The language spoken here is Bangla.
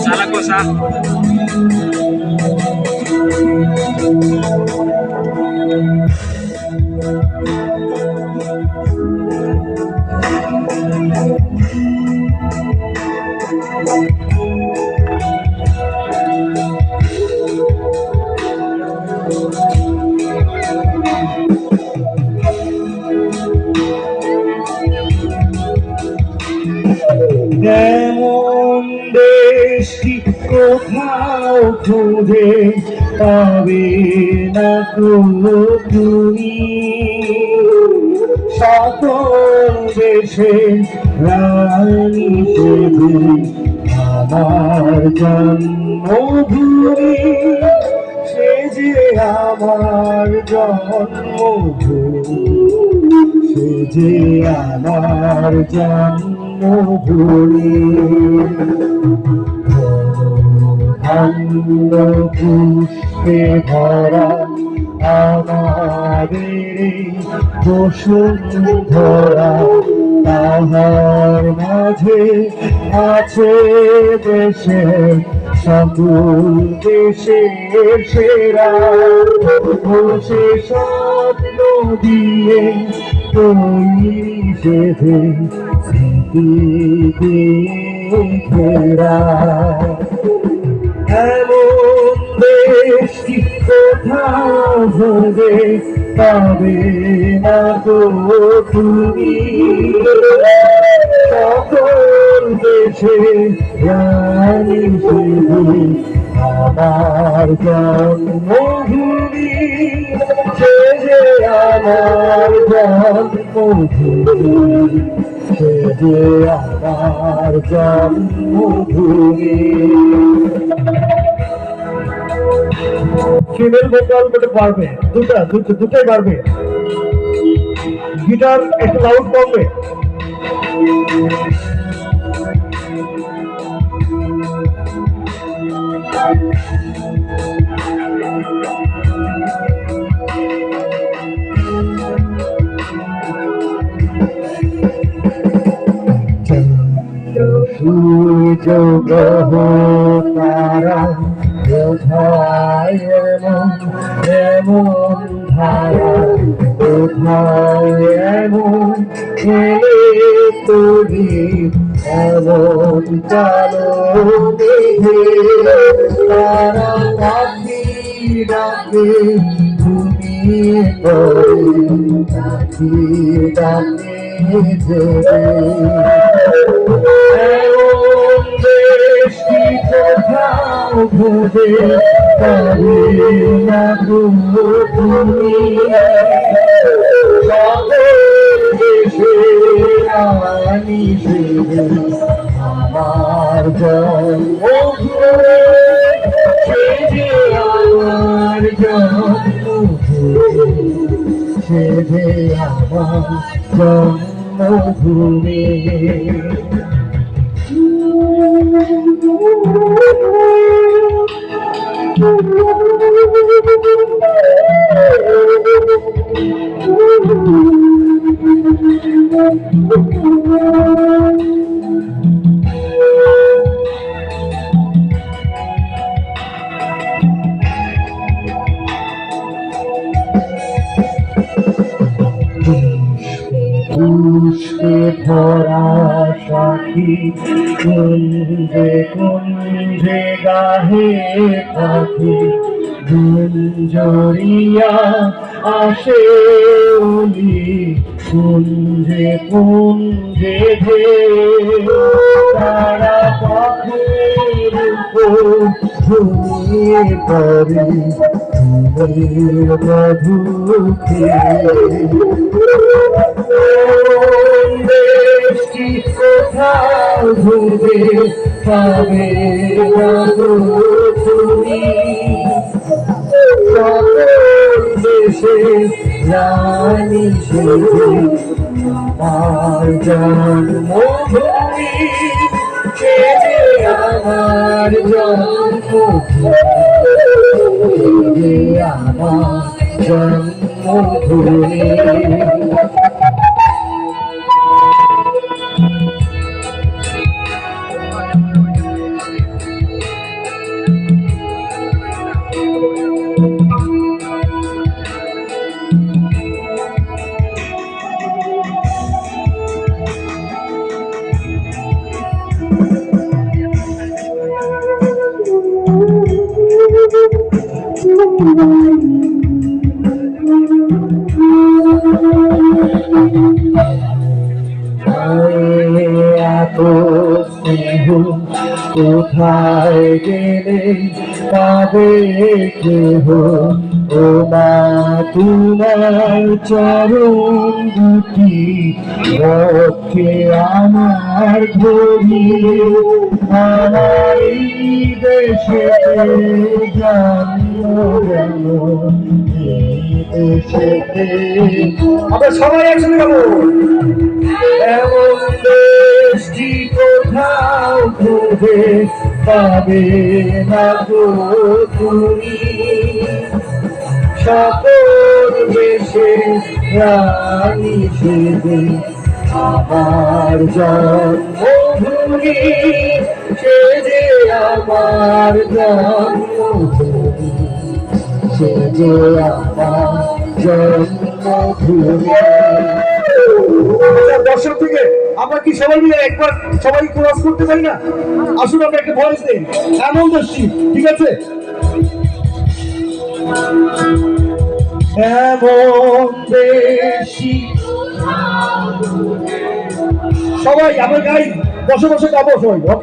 Salah cosa. এমন দেশটি কোথাও খুঁজে পাবে না তো তুমি, সকল দেশে রানী সেবে আমার জন্মভূমি, সে যে আমার জন্মভূমি, সে যে আমার জন্মভূমি। অন্য পুষ্পে ভরা আমাদের বসুন্ধরা, তাহার মাঝে আছে দেশের সকল দেশের সেরা, সে স্বপ্ন দিয়ে তৈরি সেধে স্মৃতি দিয়ে ঘেরা। এমন দেশটি কোথাও খুঁজে পাবে না তো তুমি, সকল দেশে রানী সেবে আমার জন্মভূমি, সে যে আমার জন্মভূমি, সে যে আমার জন্মভূমি। ফিমেল ভোকাল বলতে পারবে, দুটাই পারবে। গিটার একটু লাউড করবে। সূর্য গ্রহ তারা কোথায় এমন এমন ধারা, কোথায় এমন এলে তরি এমন কালো মেঘে, তারা পাখি ডাকে ঘুমিয়ে পড়ে, পাখি ডাকে জেগে। এমন দেশটি কোথাও খুঁজে পাবে না তুমি, সকল দেশে রানী সেবে আমার জন্মভূমি, সে যে আমার জন্মভূমি, সে যে আমার জন্মভূমি। পুষ্পে ভরা সাথী কুঞ্জে কুঞ্জে গাহে পাখি, গুঞ্জরিয়া আসে উলি কুঞ্জে কুঞ্জে ধে, তারা পাখির উপর ঘুমিয়ে পড়ে ফুলের মধুকে। দেশটি কোথাও ঘুরে পাবে না তুমি, সকল দেশে রানী সেবে আমার জন্মভূমি, সে যে আমার জন্মভূমি, সে যে আমার জন্মভূমি। এত স্নেহ কোথায় গেলে পাবে কেহ, ও মা তোমার চরণ দুটি রক্ষে আমার ধরি, আমার এই দেশে জন্ম গেল, এই দেশেতে আমরা সবাই একসাথে গাবো। এমন দেশটি কোথাও খুঁজে পাবে না গো তুমি, সকল দেশে রানী সেজে আমার জন্মভূমি, সে যে আমার জন্মভূমি, সে যে আমার জন্মভূমি। দর্শক থেকে আমরা কি সবাই মিলে একবার সবাই ক্রস করতে পারি না? আসুন আমরা একটা ভয়েস দিই, এমন দর্শী, ঠিক আছে? এমন দেশি সবাই আমরা গাই, বসে বসে গাবো সবাই, ওকে?